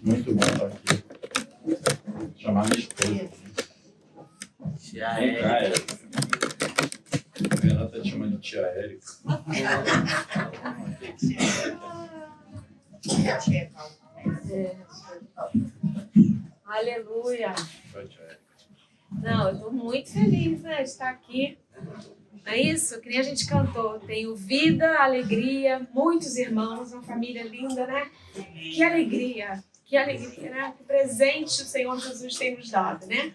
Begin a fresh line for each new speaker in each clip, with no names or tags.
Muito bom estar aqui. Vou chamar minha esposa.
Tia Érica.
A Renata tá te chamando de tia Érica.
Aleluia.
Vai, tia Érica.
Não, eu estou muito feliz, né, de estar aqui. Não é isso? Que nem a gente cantou. Tenho vida, alegria, muitos irmãos, uma família linda, né? Que alegria, né? Que presente o Senhor Jesus tem nos dado, né?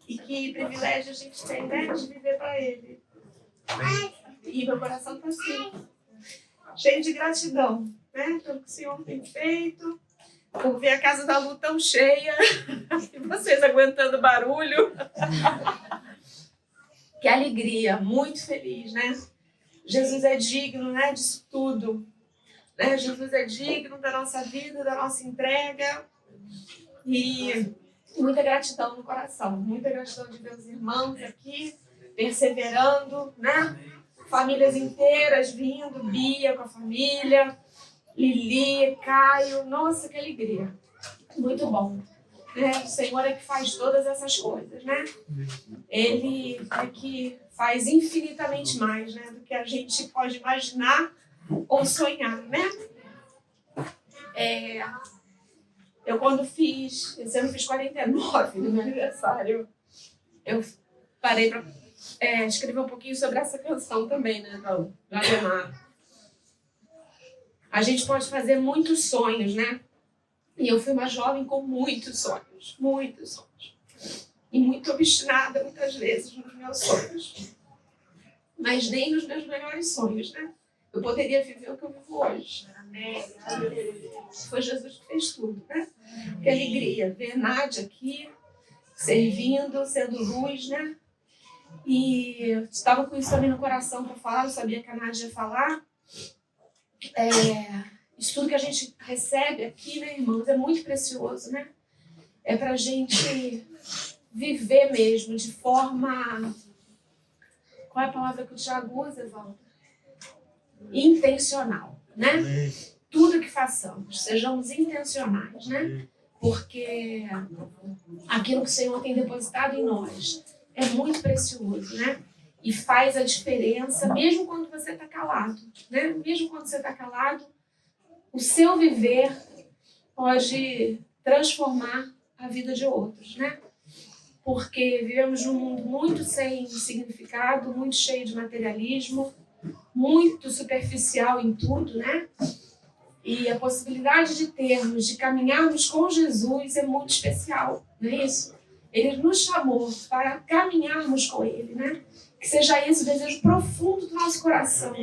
E que privilégio a gente tem, né? De viver para Ele. E meu coração está assim, cheio de gratidão, né? Pelo que o Senhor tem feito, por ver a casa da Lu tão cheia, e vocês aguentando barulho. Que alegria, muito feliz, né? Jesus é digno, né, disso tudo. Né? Jesus é digno da nossa vida, da nossa entrega. E muita gratidão no coração. Muita gratidão de ver os irmãos aqui, perseverando, né? Famílias inteiras vindo, Bia com a família, Lili, Caio. Nossa, que alegria. Muito bom. Né? O Senhor é que faz todas essas coisas, né? Ele é que faz infinitamente mais, né, do que a gente pode imaginar ou sonhar, né? Eu quando esse ano fiz 49 no meu aniversário, eu parei para escrever um pouquinho sobre essa canção também, né, da Ademar. A gente pode fazer muitos sonhos, né? E eu fui uma jovem com muitos sonhos. E muito obstinada, muitas vezes, nos meus sonhos. Mas nem nos meus melhores sonhos, né? Eu poderia viver o que eu vivo hoje. Foi Jesus que fez tudo, né? Que alegria ver Nádia aqui, servindo, sendo luz, né? E eu estava com isso também no coração para falar, eu sabia que a Nádia ia falar. Isso tudo que a gente recebe aqui, né, irmãos, é muito precioso, né? É para a gente viver mesmo de forma... Qual é a palavra que o Thiago usa, Evaldo? Intencional, né? Tudo que façamos, sejamos intencionais, né? Porque aquilo que o Senhor tem depositado em nós é muito precioso, né? E faz a diferença, mesmo quando você está calado, né? Mesmo quando você está calado, o seu viver pode transformar a vida de outros, né? Porque vivemos num mundo muito sem significado, muito cheio de materialismo, muito superficial em tudo, né? E a possibilidade de caminharmos com Jesus é muito especial, não é isso? Ele nos chamou para caminharmos com Ele, né? Que seja esse o desejo profundo do nosso coração,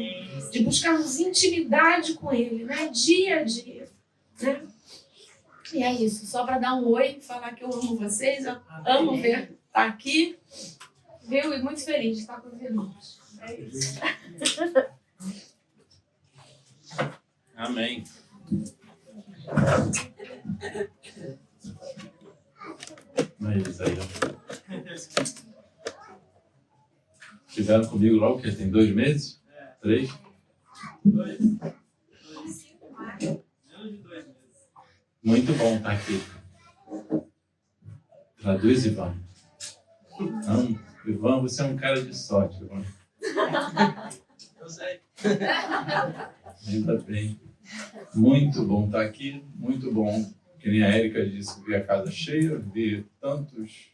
de buscarmos intimidade com Ele, né? Dia a dia, né? E é isso, só para dar um oi, falar que eu amo vocês, eu amo ver estar aqui, viu? E muito feliz de estar com os irmãos. É isso.
Amém. Mas aí, ó. Estiveram comigo logo, que tem 2 meses? 3?
2. 5 mais. Menos de 2 meses.
Muito bom estar aqui. Traduz, Ivan. Não, Ivan, você é um cara de sorte, Ivan.
Eu sei.
Ainda bem. Muito bom estar aqui, muito bom. Que nem a Érica disse, ver a casa cheia, ver tantos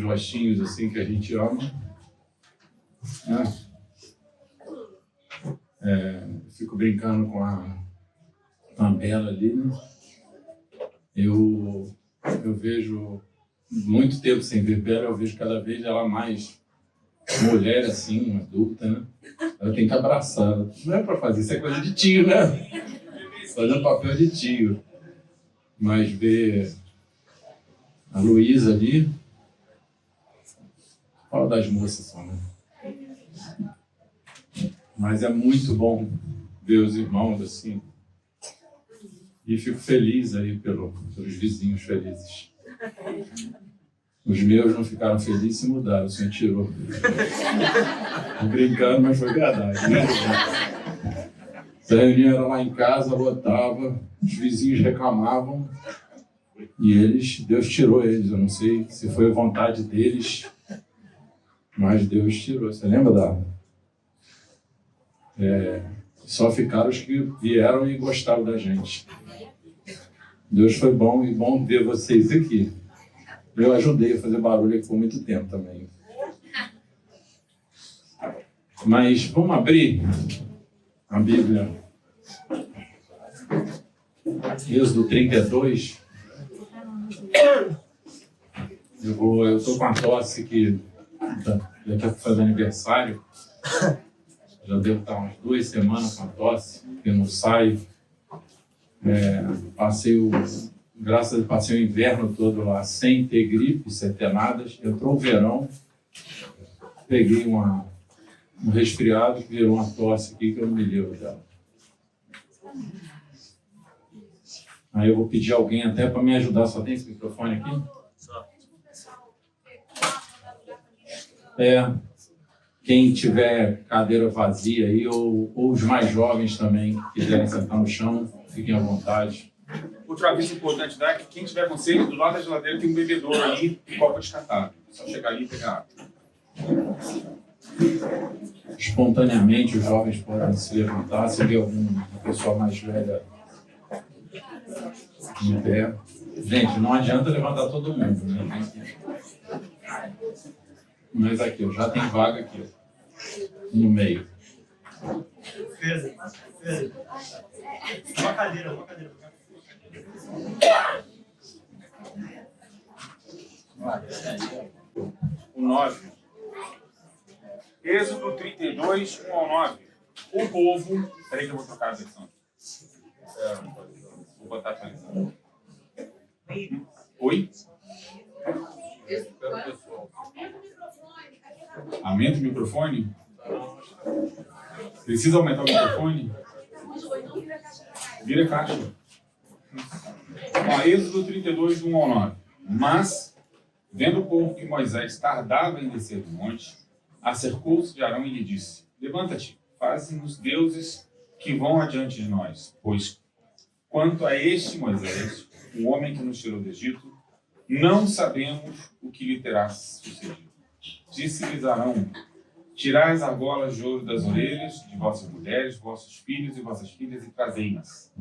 rostinhos assim que a gente ama. Fico brincando com a Bela ali, né? Eu vejo muito tempo sem ver Bela, eu vejo cada vez ela mais mulher assim, adulta, né? Ela tem que abraçar. Não é para fazer, isso é coisa de tio, né? Fazendo papel de tio. Mas ver a Luísa ali, fala das moças só, né? Mas é muito bom ver os irmãos assim. E fico feliz aí pelos vizinhos felizes. Os meus não ficaram felizes e se mudaram, o Senhor tirou. Tô brincando, mas foi verdade, né? A reunião era lá em casa, lotava, os vizinhos reclamavam e Deus tirou eles. Eu não sei se foi a vontade deles, mas Deus tirou. Você lembra só ficaram os que vieram e gostaram da gente. Deus foi bom e bom ver vocês aqui. Eu ajudei a fazer barulho aqui por muito tempo também. Mas vamos abrir a Bíblia. Êxodo 32. Eu estou com a tosse que daqui a pouco faz aniversário. Já devo estar umas 2 semanas com a tosse, porque não saio. Passei o inverno todo lá sem ter gripe, sem ter nada. Entrou o verão, peguei um resfriado que virou uma tosse aqui que eu não me livro dela. Aí eu vou pedir alguém até para me ajudar. Só tem esse microfone aqui? Quem tiver cadeira vazia aí, ou os mais jovens também, que quiserem sentar no chão, fiquem à vontade.
Outro aviso importante dar é que quem tiver com sede, do lado da geladeira tem um bebedouro aí, um copo descartável. É só chegar ali e pegar água.
Espontaneamente, os jovens podem se levantar, se vê alguma pessoa mais velha em pé. Gente, não adianta levantar todo mundo, né? Mas aqui, já tem vaga aqui, no meio.
Uma cadeira.
O 9. Êxodo 32, 1 ao 9. O povo... Peraí que eu vou trocar a versão. Vou botar a atualizada. Oi? Aumenta o microfone? Precisa aumentar o microfone? Vira a caixa. Êxodo 32, 1 ao 9. Mas, vendo o povo que Moisés tardava em descer do monte, acercou-se de Arão e lhe disse: levanta-te, faze-nos deuses que vão adiante de nós, pois quanto a este Moisés, o homem que nos tirou do Egito, não sabemos o que lhe terá sucedido. Disse-lhes Arão: tirai as argolas de ouro das orelhas de vossas mulheres, vossos filhos e vossas filhas, e trazei-nas.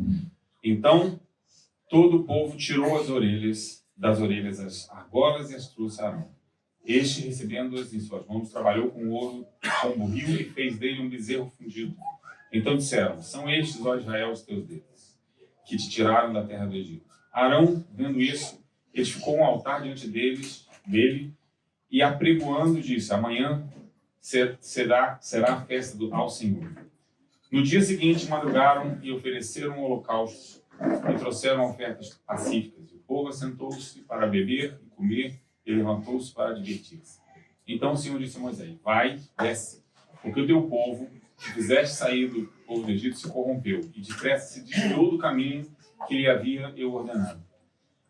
Então todo o povo tirou das orelhas as argolas e as trouxe a Arão. Este, recebendo-as em suas mãos, trabalhou com ouro, com o burril, e fez dele um bezerro fundido. Então disseram: são estes, ó Israel, os teus deuses, que te tiraram da terra do Egito. Arão, vendo isso, edificou um altar diante dele, e apregoando disse: amanhã será a festa ao Senhor. No dia seguinte madrugaram e ofereceram holocaustos e trouxeram ofertas pacíficas. O povo assentou-se para beber e comer e levantou-se para divertir-se. Então o Senhor disse a Moisés: vai, desce, porque o teu povo, que fizeste sair do povo do Egito, se corrompeu e depressa se desviou do caminho que lhe havia eu ordenado.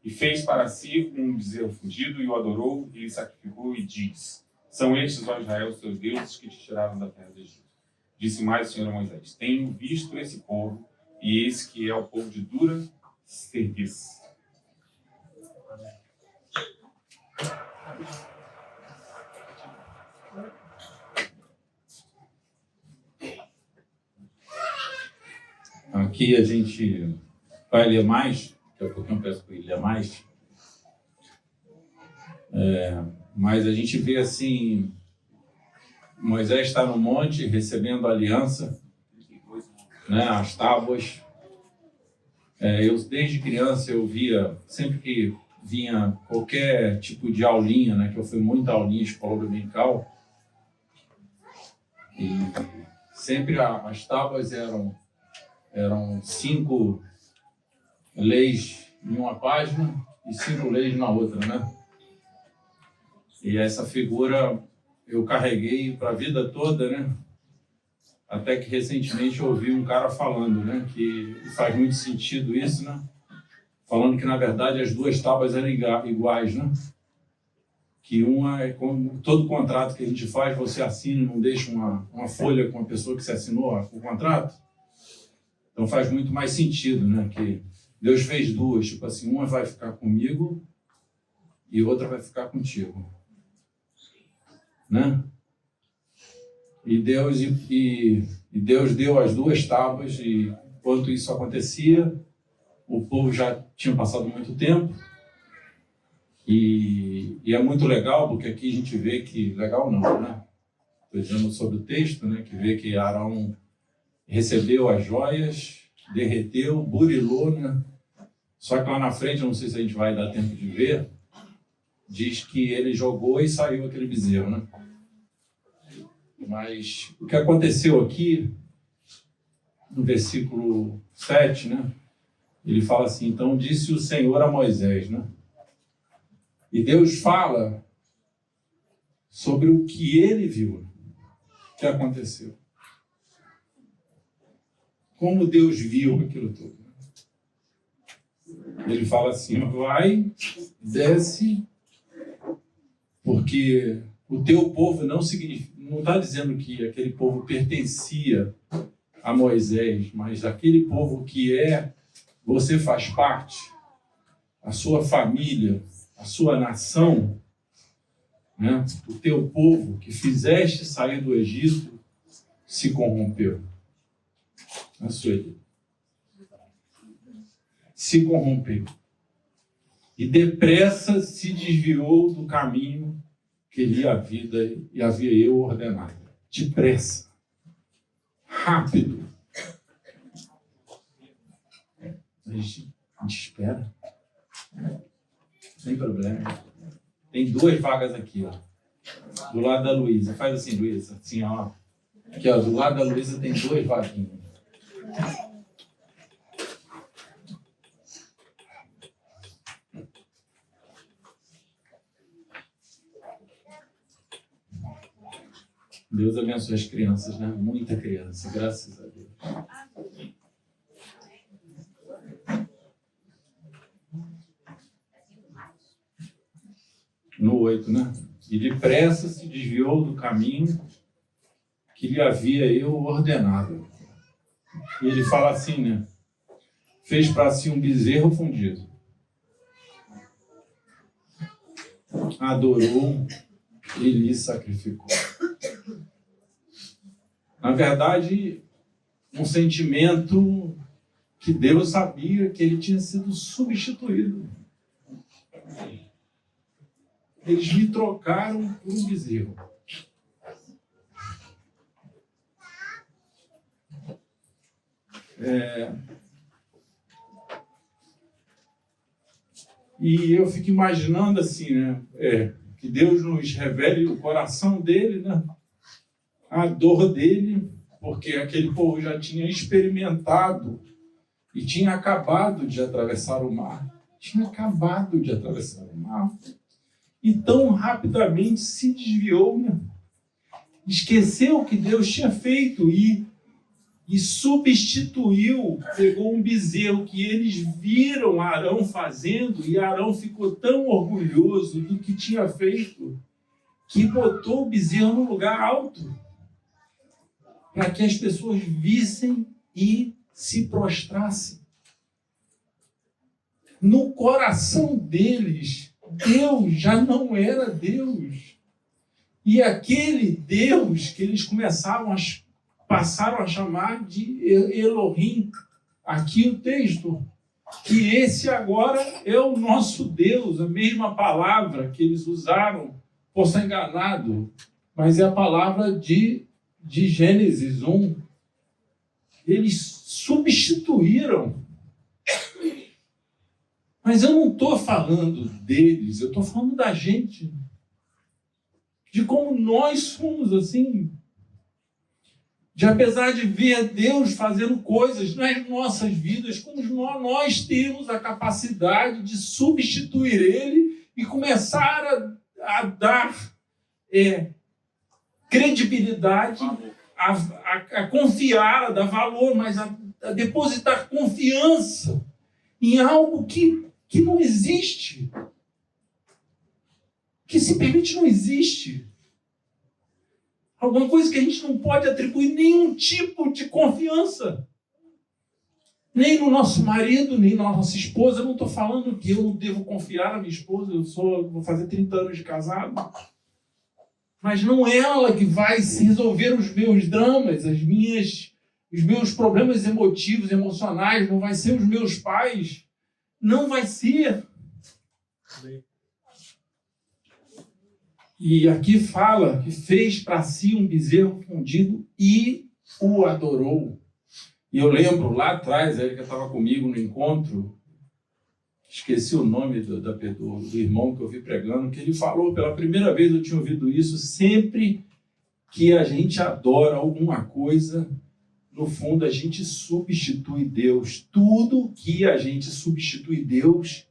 E fez para si um bezerro fundido e o adorou e lhe sacrificou e diz: são estes, ó Israel, os teus deuses que te tiraram da terra do Egito. Disse mais o Senhor a Moisés: tenho visto esse povo, e eis que é o povo de dura serviço.
Aqui a gente vai ler mais, daqui a pouquinho eu peço para ele ler mais. Mas a gente vê assim, Moisés está no monte recebendo a aliança, né, as tábuas. Eu desde criança eu via, sempre que vinha qualquer tipo de aulinha, né, que eu fui muita aulinha escola dominical, e sempre as tábuas eram 5 leis em uma página e 5 leis na outra, né? E essa figura eu carreguei para a vida toda, né? Até que recentemente eu ouvi um cara falando, né? Que faz muito sentido isso, né? Falando que na verdade as 2 tábuas eram iguais, né? Que uma é como todo contrato que a gente faz, você assina e não deixa uma folha com a pessoa que se assinou o contrato. Então faz muito mais sentido, né? Que Deus fez duas, tipo assim, uma vai ficar comigo e outra vai ficar contigo, né? E Deus deu as duas tábuas, e enquanto isso acontecia, o povo já tinha passado muito tempo, e é muito legal, porque aqui a gente vê que, legal não, né? Estou dizendo sobre o texto, né? Que vê que Arão recebeu as joias, derreteu, burilou, né? Só que lá na frente, não sei se a gente vai dar tempo de ver, diz que ele jogou e saiu aquele bezerro, né? Mas o que aconteceu aqui, no versículo 7, né? Ele fala assim, então disse o Senhor a Moisés, né? E Deus fala sobre o que ele viu, o que aconteceu. Como Deus viu aquilo tudo. Ele fala assim, vai, desce, porque o teu povo não está dizendo que aquele povo pertencia a Moisés, mas aquele povo que você faz parte, a sua família, a sua nação, né? O teu povo que fizeste sair do Egito se corrompeu. A sua vida se corrompeu e depressa se desviou do caminho que lhe havia eu ordenado. Depressa, rápido. A gente espera. Sem problema. Tem 2 vagas aqui, ó. Do lado da Luísa. Faz assim, Luísa. Assim, ó. Aqui, ó. Do lado da Luísa tem 2 vaguinhas. Deus abençoe as crianças, né? Muita criança, graças a Deus. No 8, né? E depressa se desviou do caminho que lhe havia eu ordenado. E ele fala assim, né? Fez para si um bezerro fundido. Adorou e lhe sacrificou. Na verdade, um sentimento que Deus sabia que ele tinha sido substituído. Eles me trocaram por um bezerro. E eu fico imaginando assim, né? Que Deus nos revele o coração dele, né? A dor dele, porque aquele povo já tinha experimentado e tinha acabado de atravessar o mar. Tinha acabado de atravessar o mar. E tão rapidamente se desviou, né? Esqueceu o que Deus tinha feito e substituiu, pegou um bezerro que eles viram Arão fazendo, e Arão ficou tão orgulhoso do que tinha feito que botou o bezerro num lugar alto para que as pessoas vissem e se prostrassem. No coração deles, Deus já não era Deus. E aquele Deus que eles passaram a chamar de Elohim, aqui o texto, que esse agora é o nosso Deus, a mesma palavra que eles usaram, posso estar enganado, mas é a palavra de Gênesis 1. Eles substituíram. Mas eu não estou falando deles, eu estou falando da gente. De como nós somos assim. De apesar de ver Deus fazendo coisas nas nossas vidas, como nós temos a capacidade de substituir Ele e começar a dar credibilidade, a confiar, a dar valor, mas a depositar confiança em algo que não existe, que simplesmente não existe. Alguma coisa que a gente não pode atribuir nenhum tipo de confiança. Nem no nosso marido, nem na nossa esposa. Eu não estou falando que eu não devo confiar na minha esposa. Vou fazer 30 anos de casado. Mas não é ela que vai resolver os meus dramas, os meus problemas emotivos, emocionais. Não vai ser os meus pais. Não vai ser. E aqui fala que fez para si um bezerro fundido e o adorou. E eu lembro lá atrás, ele que estava comigo no encontro, esqueci o nome do irmão que eu vi pregando, que ele falou, pela primeira vez eu tinha ouvido isso, sempre que a gente adora alguma coisa, no fundo a gente substitui Deus. Tudo que a gente substitui Deus,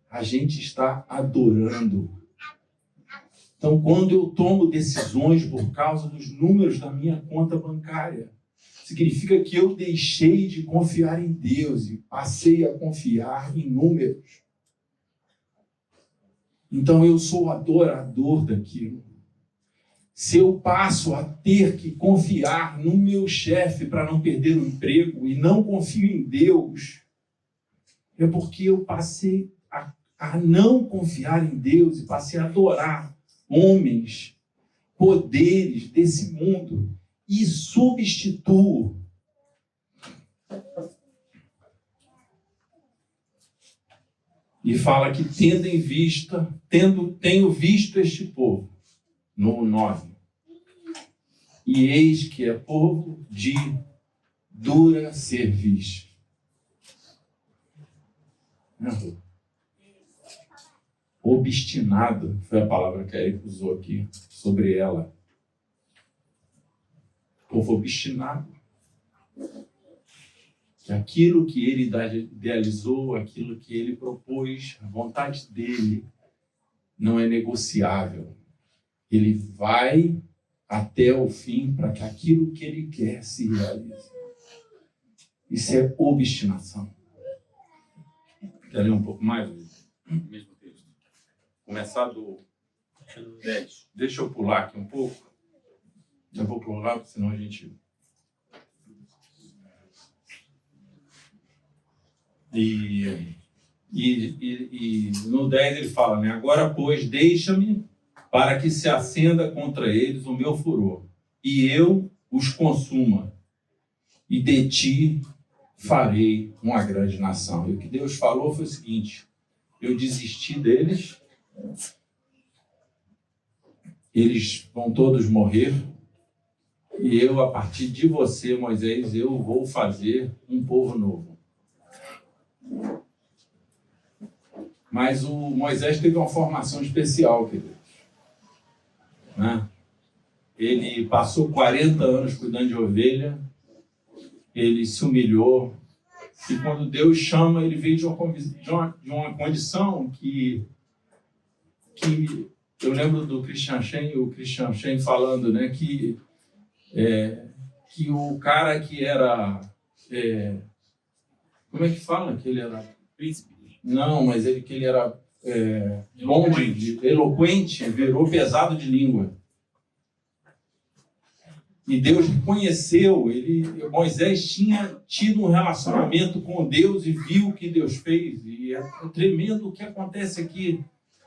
a gente está adorando. Então, quando eu tomo decisões por causa dos números da minha conta bancária, significa que eu deixei de confiar em Deus e passei a confiar em números. Então eu sou adorador daquilo. Se eu passo a ter que confiar no meu chefe para não perder o emprego e não confio em Deus, é porque eu passei a não confiar em Deus e passei a adorar homens, poderes desse mundo. E substituo. E fala que tenho visto este povo, no 9. E eis que é povo de dura cerviz. Obstinado, foi a palavra que a Erika usou aqui, sobre ela. Povo obstinado. Que aquilo que ele idealizou, aquilo que ele propôs, a vontade dele não é negociável. Ele vai até o fim para que aquilo que ele quer se realize. Isso é obstinação. Quer ler um pouco mais? Mesmo texto. Começar do 10. Deixa eu pular aqui um pouco. Eu vou pular, porque senão a gente... E no 10 ele fala, né? Agora, pois, deixa-me para que se acenda contra eles o meu furor, e eu os consuma, e de ti farei uma grande nação. E o que Deus falou foi o seguinte: eu desisti deles, eles vão todos morrer, e eu, a partir de você, Moisés, eu vou fazer um povo novo. Mas o Moisés teve uma formação especial, queridos. Né? Ele passou 40 anos cuidando de ovelha, ele se humilhou, e quando Deus chama, ele veio de uma condição que eu lembro do Christian Shen falando, né, que o cara que era... como é que fala? Que ele era príncipe? Não, mas que ele era bom, eloquente, virou pesado de língua. E Deus reconheceu, Moisés tinha tido um relacionamento com Deus e viu o que Deus fez. E é tremendo o que acontece aqui.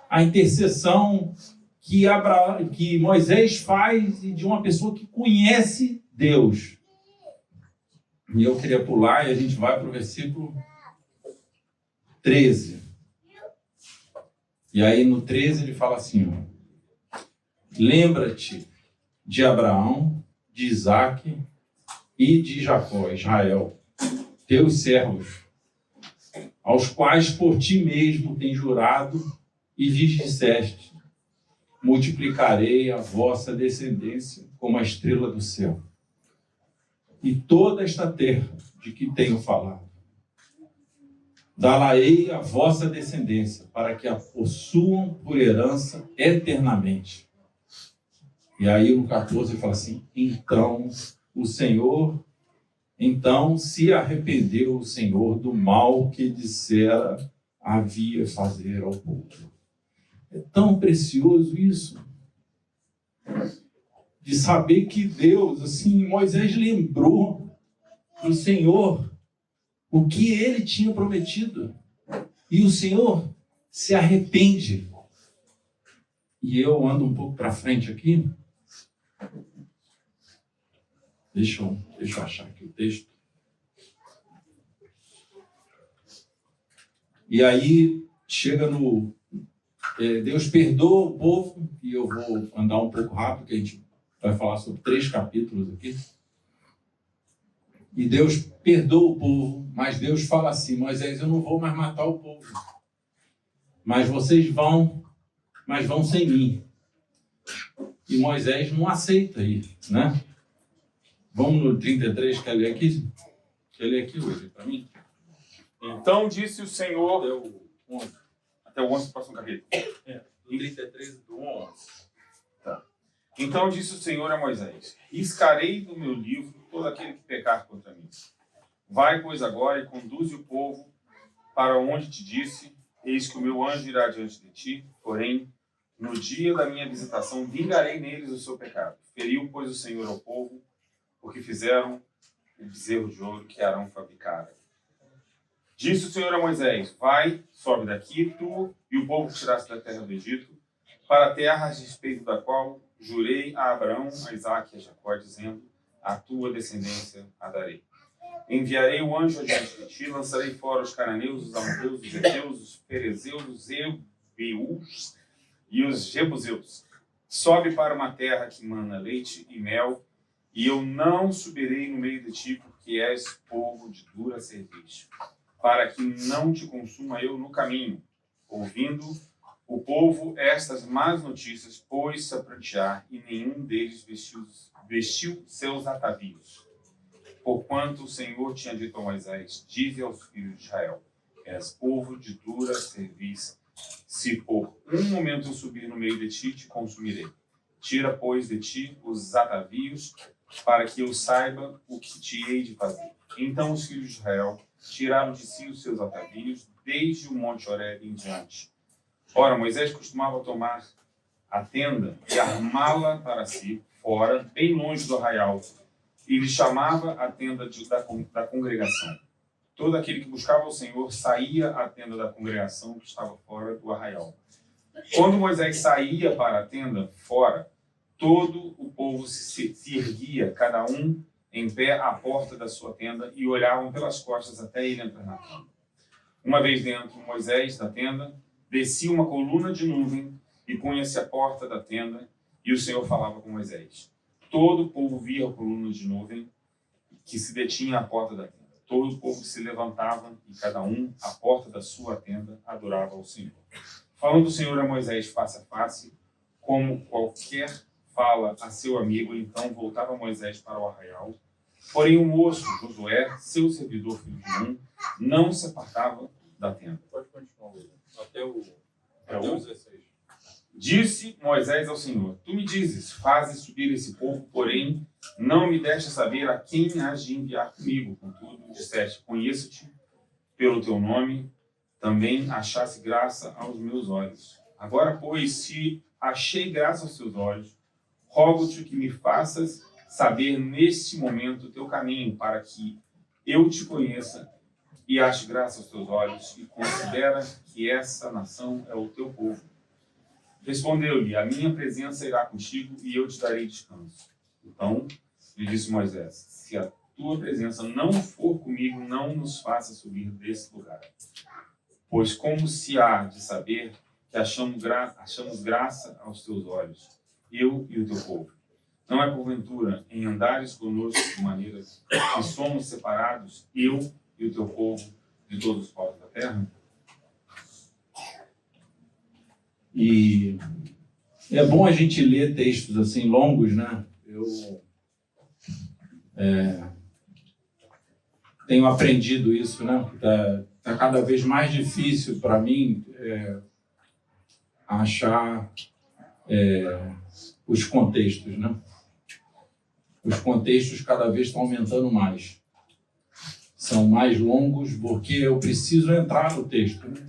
A intercessão que Moisés faz de uma pessoa que conhece Deus. E eu queria pular e a gente vai para o versículo 13. E aí no 13 ele fala assim, ó, lembra-te de Abraão, de Isaque e de Jacó, Israel, teus servos, aos quais por ti mesmo tem jurado e lhes disseste, multiplicarei a vossa descendência como a estrela do céu. E toda esta terra de que tenho falado, dá-la-ei a vossa descendência, para que a possuam por herança eternamente. E aí no 14 ele fala assim, então se arrependeu o Senhor do mal que dissera havia fazer ao povo. É tão precioso isso, de saber que Deus, assim, Moisés lembrou do Senhor, o que ele tinha prometido. E o Senhor se arrepende. E eu ando um pouco para frente aqui. Deixa eu achar aqui o texto. E aí chega no... Deus perdoa o povo, e eu vou andar um pouco rápido, que a gente vai falar sobre 3 capítulos aqui. E Deus perdoa o povo, mas Deus fala assim: Moisés, eu não vou mais matar o povo, mas vocês vão, mas vão sem mim. E Moisés não aceita isso, né? Vamos no 33, quer ler aqui? Quer ler aqui hoje para mim?
Então disse o Senhor...
Deu 11.
Até o 11 próximo capítulo.
Do 33 do 11.
Tá. Então disse o Senhor a Moisés: riscarei do meu livro todo aquele que pecar contra mim. Vai, pois, agora e conduze o povo para onde te disse: eis que o meu anjo irá diante de ti, porém, no dia da minha visitação, vingarei neles o seu pecado. Feriu, pois, o Senhor ao povo, porque fizeram o bezerro de ouro que Arão fabricara. Disse o Senhor a Moisés: vai, sobe daqui, tu e o povo que tiraste da terra do Egito, para a terra a respeito da qual jurei a Abraão, a Isaque e a Jacó, dizendo: a tua descendência a darei. Enviarei o anjo adiante de ti, lançarei fora os cananeus, os amorreus, os heteus, os perezeus, os heveus e os jebuseus. Sobe para uma terra que mana leite e mel, e eu não subirei no meio de ti, porque és povo de dura cerviz, para que não te consuma eu no caminho. Ouvindo o povo estas más notícias, pôs-se a prantear, e nenhum deles vestiu seus atavios. Porquanto o Senhor tinha dito a Moisés: dize aos filhos de Israel: és povo de dura cerviz. Se por um momento eu subir no meio de ti, te consumirei. Tira, pois, de ti os atavios, para que eu saiba o que te hei de fazer. Então os filhos de Israel tiraram de si os seus atavios, desde o monte Horebe em diante. Ora, Moisés costumava tomar a tenda e armá-la para si, fora, bem longe do arraial, e lhe chamava a tenda da congregação. Todo aquele que buscava o Senhor saía à tenda da congregação que estava fora do arraial. Quando Moisés saía para a tenda fora, todo o povo se erguia, cada um em pé à porta da sua tenda, e olhavam pelas costas até ele entrar na tenda. Uma vez dentro, Moisés, da tenda, descia uma coluna de nuvem e punha-se à porta da tenda, e o Senhor falava com Moisés. Todo o povo via a coluna de nuvem que se detinha à porta da tenda. Todo o povo se levantava, e cada um, à porta da sua tenda, adorava ao Senhor. Falando o Senhor a Moisés face a face, como qualquer fala a seu amigo, então voltava Moisés para o arraial. Porém o moço, Josué, seu servidor, filho de Nun, não se apartava da tenda.
Pode continuar, até o 16.
Disse Moisés ao Senhor: tu me dizes, fazes subir esse povo, porém não me deixas saber a quem has de enviar comigo. Contudo, disseste: conheço-te pelo teu nome, também achasse graça aos meus olhos. Agora, pois, se achei graça aos teus olhos, rogo-te que me faças saber neste momento o teu caminho, para que eu te conheça e ache graça aos teus olhos, e considera que essa nação é o teu povo. Respondeu-lhe: a minha presença irá contigo, e eu te darei descanso. Então lhe disse Moisés: se a tua presença não for comigo, não nos faça subir desse lugar. Pois como se há de saber que achamos graça aos teus olhos, eu e o teu povo? Não é porventura em andares conosco de maneira que somos separados, eu e o teu povo, de todos os povos da terra?
E é bom a gente ler textos assim longos, né? Eu tenho aprendido isso, né? Tá cada vez mais difícil para mim achar os contextos, né? Os contextos cada vez estão aumentando mais. São mais longos porque eu preciso entrar no texto, né?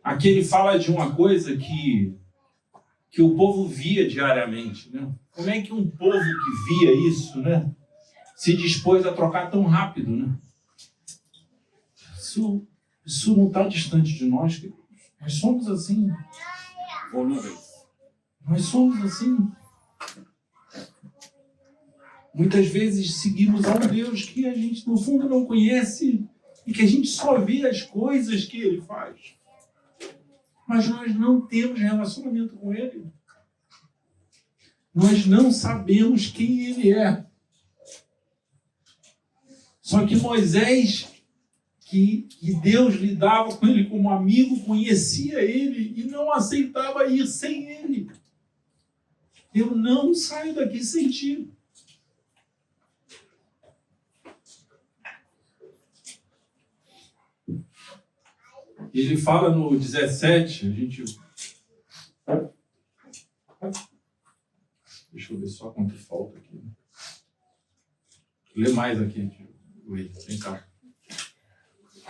Aqui ele fala de uma coisa que o povo via diariamente, né? Como é que um povo que via isso, né, se dispôs a trocar tão rápido, né? Isso não está distante de nós, queridos. Nós somos assim.
Volúveis.
Nós somos assim. Muitas vezes seguimos a um Deus que a gente, no fundo, não conhece e que a gente só vê as coisas que Ele faz. Mas nós não temos relacionamento com Ele. Nós não sabemos quem Ele é. Só que Moisés, que Deus lidava com ele como amigo, conhecia ele e não aceitava ir sem ele. Eu não saio daqui sem ti. Ele fala no 17, a gente... Deixa eu ver só quanto falta aqui. Lê mais aqui, Will. Vem cá.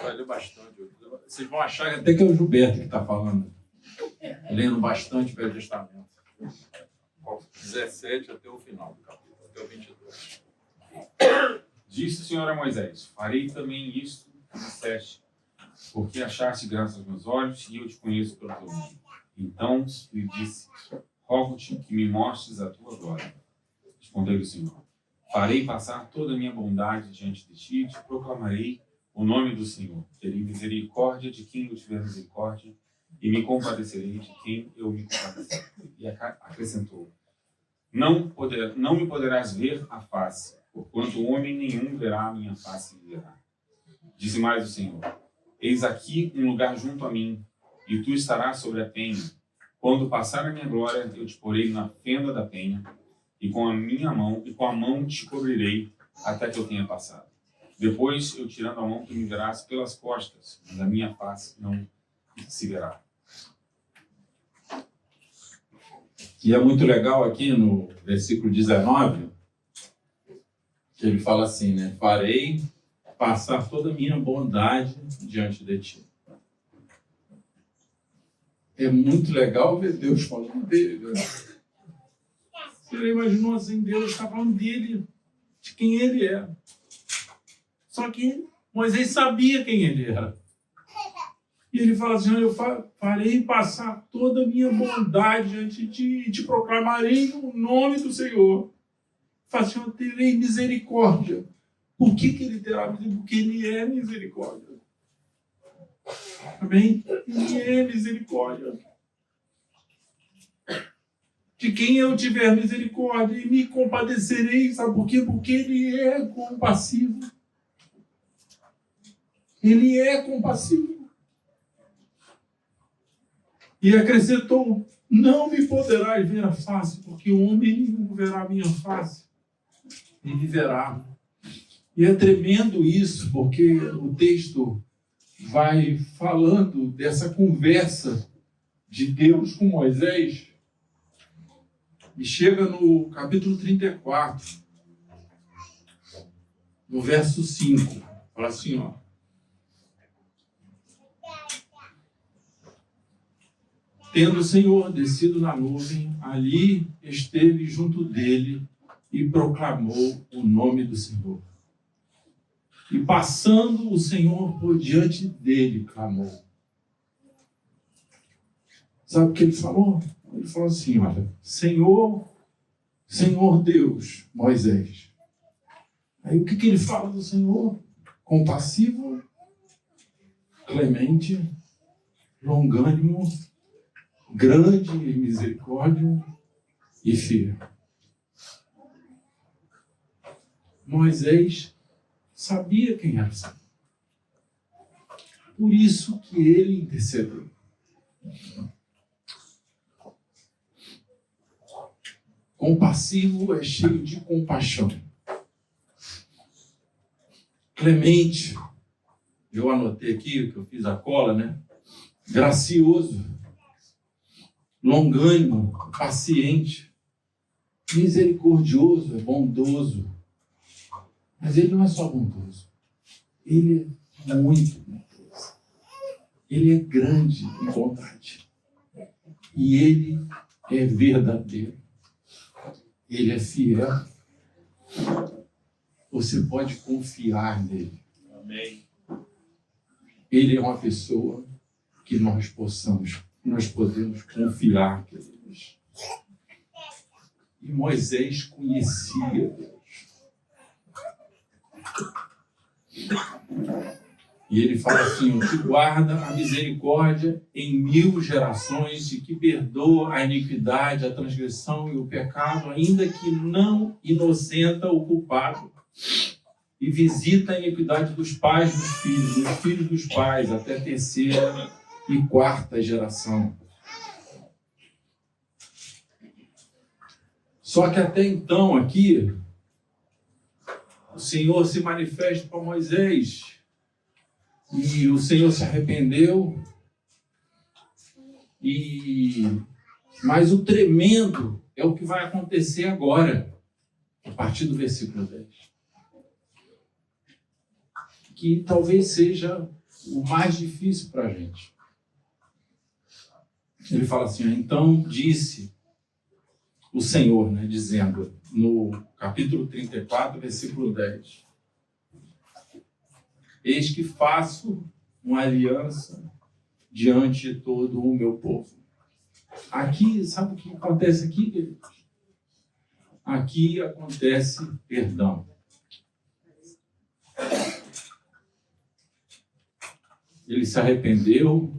Vai ler bastante. Vocês vão achar até que é o Gilberto que está falando. Lendo bastante o Velho Testamento. 17 até o final do capítulo, até o 22.
Disse o Senhor a Moisés: farei também isto que disseste, porque achaste graça aos meus olhos e eu te conheço pelo teu nome. Então lhe disse: rogo-te que me mostres a tua glória. Respondeu-lhe o Senhor: farei passar toda a minha bondade diante de ti e te proclamarei o nome do Senhor. Terei misericórdia de quem eu tiver misericórdia e me compadecerei de quem eu me compadecer. E acrescentou: não me poderás ver a face, porquanto homem nenhum verá a minha face e verá. Disse mais o Senhor: eis aqui um lugar junto a mim, e tu estarás sobre a penha. Quando passar a minha glória, eu te porei na fenda da penha, e com a mão te cobrirei até que eu tenha passado. Depois, eu tirando a mão, tu me verás pelas costas, mas a minha face não se verá.
E é muito legal aqui no versículo 19, que ele fala assim, né? Farei passar toda a minha bondade diante de ti. É muito legal ver Deus falando dele. Né? Você imaginou assim, Deus está falando dele, de quem ele é. Só que Moisés sabia quem ele era. E ele fala assim, eu farei passar toda a minha bondade diante de ti e te proclamarei o nome do Senhor. Fala assim, eu terei misericórdia. Por que ele terá misericórdia? Porque ele é misericórdia. Amém? Ele é misericórdia. De quem eu tiver misericórdia e me compadecerei, sabe por quê? Porque ele é compassivo. Ele é compassivo. E acrescentou, não me poderás ver a face, porque o homem nenhum verá a minha face. Ele verá. E é tremendo isso, porque o texto vai falando dessa conversa de Deus com Moisés e chega no capítulo 34, no verso 5. Fala assim, ó. Tendo o Senhor descido na nuvem, ali esteve junto dele e proclamou o nome do Senhor. E passando o Senhor por diante dele, clamou. Sabe o que ele falou? Ele falou assim, olha, Senhor Deus, Moisés. Aí o que ele fala do Senhor? Compassivo, clemente, longânimo, grande em misericórdia e fiel. Moisés sabia quem era o Senhor. Por isso que ele intercedeu. Compassivo é cheio de compaixão. Clemente, eu anotei aqui, que eu fiz a cola, né? Gracioso, longânimo, paciente, misericordioso, é bondoso. Mas ele não é só bondoso, ele é muito bondoso. Ele é grande em bondade. E ele é verdadeiro. Ele é fiel. Você pode confiar nele.
Amém.
Ele é uma pessoa que nós podemos confiar, queridos. E Moisés conhecia Deus. E ele fala assim, que guarda a misericórdia em 1000 gerações e que perdoa a iniquidade, a transgressão e o pecado, ainda que não inocenta o culpado. E visita a iniquidade dos pais dos filhos dos pais, até 3ª e 4ª geração. Só que até então aqui, o Senhor se manifesta para Moisés, e o Senhor se arrependeu, mas o tremendo é o que vai acontecer agora, a partir do versículo 10. Que talvez seja o mais difícil para a gente. Ele fala assim, então disse o Senhor, dizendo, no capítulo 34, versículo 10, eis que faço uma aliança diante de todo o meu povo. Aqui, sabe o que acontece aqui, queridos? Aqui acontece perdão. Ele se arrependeu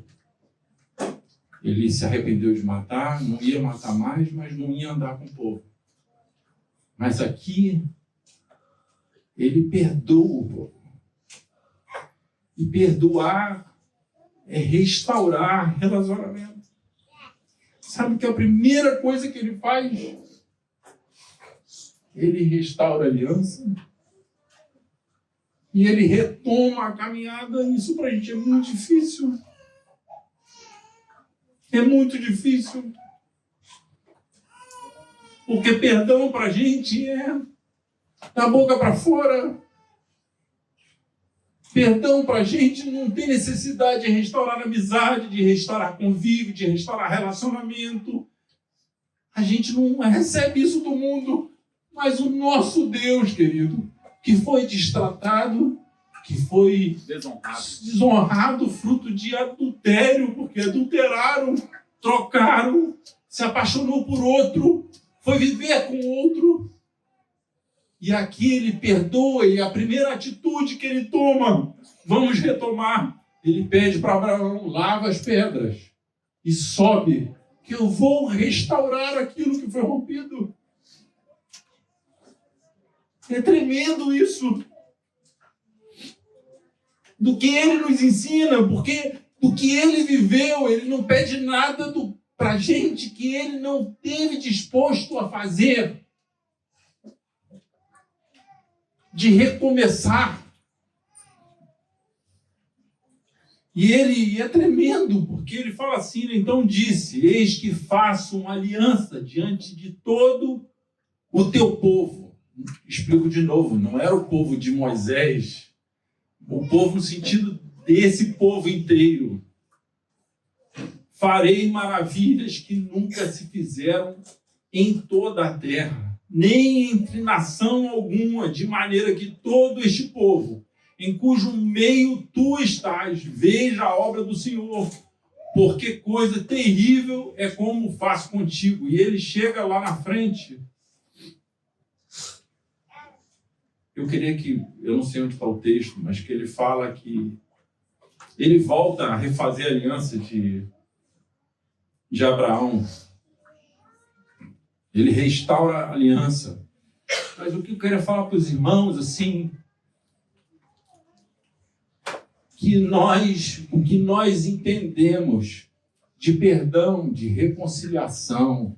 de matar, não ia matar mais, mas não ia andar com o povo. Mas aqui, ele perdoa o povo. E perdoar é restaurar relacionamento. Sabe que a primeira coisa que ele faz? Ele restaura a aliança. E ele retoma a caminhada. Isso para a gente é muito difícil. É muito difícil. Porque perdão para a gente é da boca para fora. Perdão para a gente não tem necessidade de restaurar amizade, de restaurar convívio, de restaurar relacionamento. A gente não recebe isso do mundo. Mas o nosso Deus, querido, que foi destratado, que foi desonrado, fruto de adultério, porque adulteraram, trocaram, se apaixonou por outro, foi viver com outro. E aqui ele perdoa, e a primeira atitude que ele toma, vamos retomar, ele pede para Abraão, lava as pedras e sobe, que eu vou restaurar aquilo que foi rompido. É tremendo isso. Do que ele nos ensina, porque do que ele viveu, ele não pede nada para a gente que ele não esteve disposto a fazer. De recomeçar. E é tremendo, porque ele fala assim, então disse, eis que faço uma aliança diante de todo o teu povo. Explico de novo, não era o povo de Moisés, o povo no sentido desse povo inteiro. Farei maravilhas que nunca se fizeram em toda a terra, nem entre nação alguma, de maneira que todo este povo, em cujo meio tu estás, veja a obra do Senhor, porque coisa terrível é como faço contigo. E ele chega lá na frente. Eu queria que, eu não sei onde está o texto, mas que ele fala que ele volta a refazer a aliança de Abraão. Ele restaura a aliança. Mas o que eu queria falar para os irmãos, assim, o que nós entendemos de perdão, de reconciliação,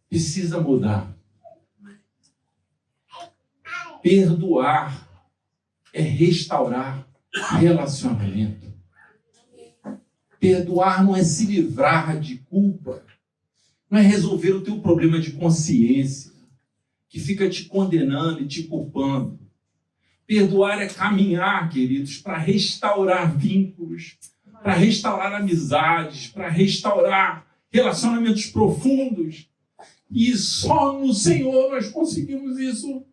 precisa mudar. Perdoar é restaurar relacionamento. Perdoar não é se livrar de culpa. Não é resolver o teu problema de consciência, que fica te condenando e te culpando. Perdoar é caminhar, queridos, para restaurar vínculos, para restaurar amizades, para restaurar relacionamentos profundos. E só no Senhor nós conseguimos isso.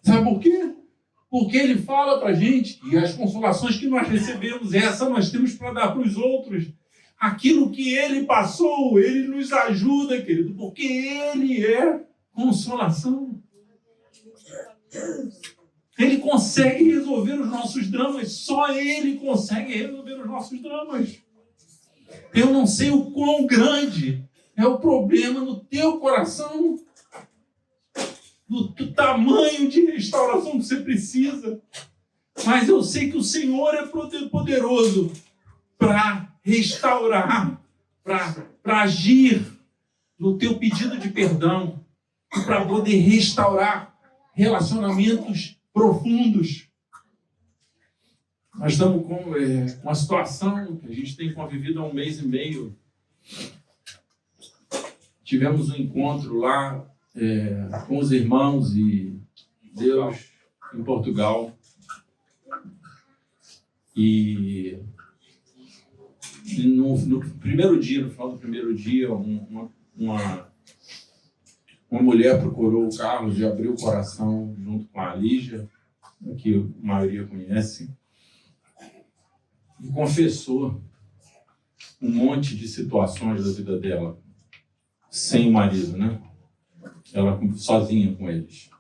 Sabe por quê? Porque ele fala para a gente, e as consolações que nós recebemos, essa nós temos para dar para os outros. Aquilo que ele passou, ele nos ajuda, querido, porque ele é consolação. Ele consegue resolver os nossos dramas, só ele consegue resolver os nossos dramas. Eu não sei o quão grande é o problema no teu coração, do tamanho de restauração que você precisa. Mas eu sei que o Senhor é poderoso para restaurar, para agir no teu pedido de perdão, para poder restaurar relacionamentos profundos. Nós estamos com uma situação que a gente tem convivido há 1 mês e meio. Tivemos um encontro lá com os irmãos e Deus em Portugal. E no primeiro dia, no final do primeiro dia, uma mulher procurou o Carlos e abriu o coração junto com a Lígia, que a maioria conhece, e confessou um monte de situações da vida dela, sem o marido, né? Ela sozinha com eles.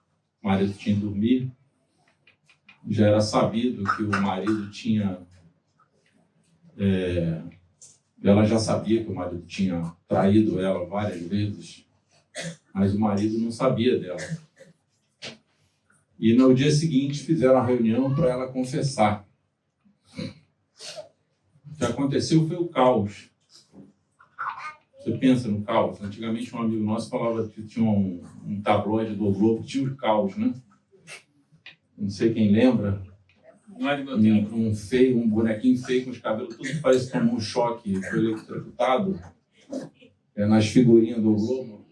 O marido tinha que dormir. Já era sabido que o marido tinha... ela já sabia que o marido tinha traído ela várias vezes, mas o marido não sabia dela. E no dia seguinte fizeram a reunião para ela confessar. O que aconteceu foi o caos. Você pensa no caos. Antigamente um amigo nosso falava que tinha um tabloide do Globo que tinha o caos, né? Não sei quem lembra.
Não é de meu tempo.
Um bonequinho feio com os cabelos tudo parece que tomou um choque, foi eletrocutado nas figurinhas do Globo.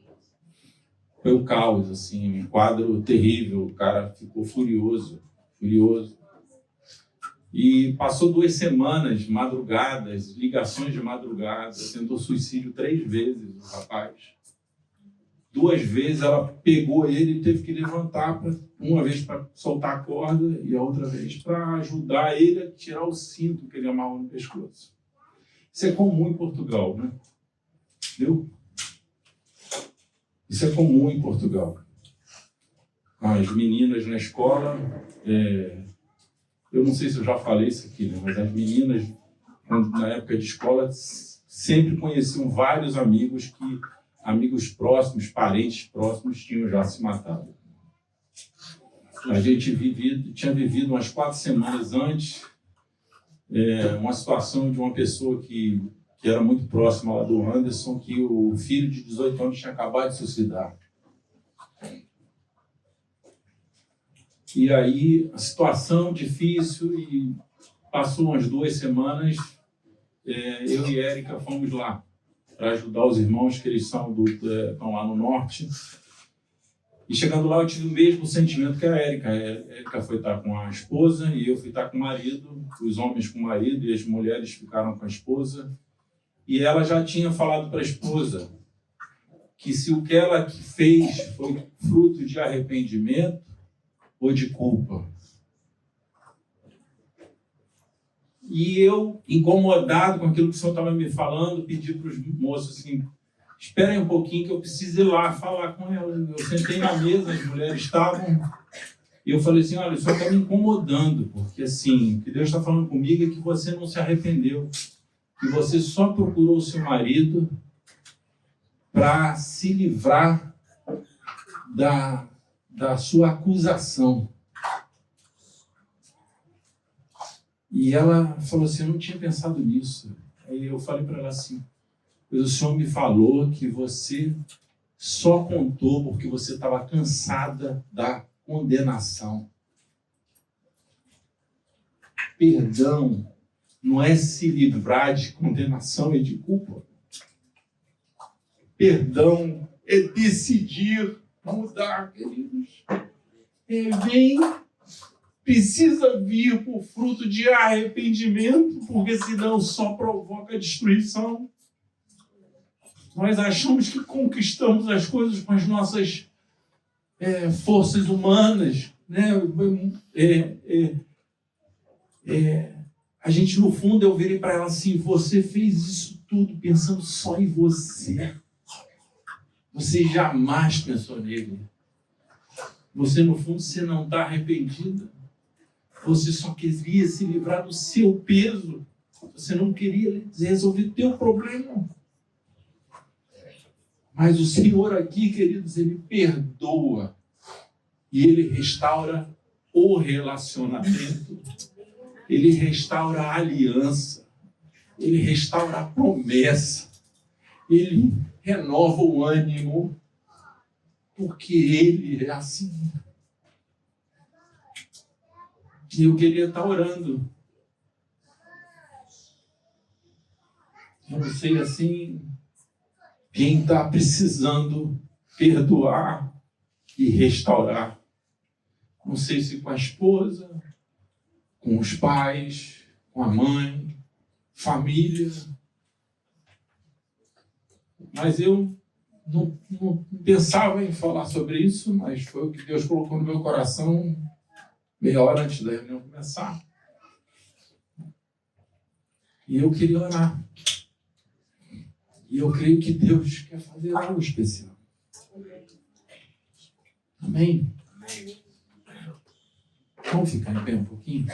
Foi o caos, assim, um quadro terrível. O cara ficou furioso. E passou 2 semanas, madrugadas, ligações de madrugada, tentou suicídio 3 vezes, o rapaz. 2 vezes ela pegou ele e teve que levantar, uma vez para soltar a corda e a outra vez para ajudar ele a tirar o cinto que ele amarrou no pescoço. Isso é comum em Portugal, né? Entendeu? Isso é comum em Portugal. As meninas na escola... Eu não sei se eu já falei isso aqui, né? Mas as meninas, na época de escola, sempre conheciam vários amigos que, amigos próximos, parentes próximos, tinham já se matado. A gente tinha vivido umas 4 semanas antes uma situação de uma pessoa que era muito próxima lá do Anderson, que o filho de 18 anos tinha acabado de suicidar. E aí, a situação difícil, e passou umas 2 semanas, eu e Érica fomos lá para ajudar os irmãos, que eles estão lá no norte. E chegando lá, eu tive o mesmo sentimento que a Érica. A Érica foi estar com a esposa e eu fui estar com o marido, os homens com o marido e as mulheres ficaram com a esposa. E ela já tinha falado para a esposa que se o que ela fez foi fruto de arrependimento, ou de culpa. E eu, incomodado com aquilo que o senhor estava me falando, pedi para os moços assim, esperem um pouquinho que eu preciso ir lá falar com ela. Eu sentei na mesa, as mulheres estavam, e eu falei assim, olha, o senhor está me incomodando, porque assim, o que Deus está falando comigo é que você não se arrependeu, que você só procurou o seu marido para se livrar da sua acusação. E ela falou assim, eu não tinha pensado nisso. Aí eu falei para ela assim, o senhor me falou que você só contou porque você estava cansada da condenação. Perdão não é se livrar de condenação e de culpa. Perdão é decidir mudar, queridos. Precisa vir por fruto de arrependimento, porque senão só provoca destruição. Nós achamos que conquistamos as coisas com as nossas forças humanas, né? A gente, no fundo, eu virei para ela assim: você fez isso tudo pensando só em você. Você jamais pensou nele. Você, no fundo, você não está arrependida. Você só queria se livrar do seu peso. Você não queria resolver o teu problema. Mas o Senhor aqui, queridos, Ele perdoa. E Ele restaura o relacionamento. Ele restaura a aliança. Ele restaura a promessa. Ele renova o ânimo. Porque Ele é assim. E eu queria estar orando. Eu não sei assim, quem está precisando perdoar e restaurar. Não sei se com a esposa, com os pais, com a mãe, família. Mas eu não pensava em falar sobre isso, mas foi o que Deus colocou no meu coração meia hora antes da reunião começar. E eu queria orar. E eu creio que Deus quer fazer algo especial. Amém? Vamos ficar em pé um pouquinho?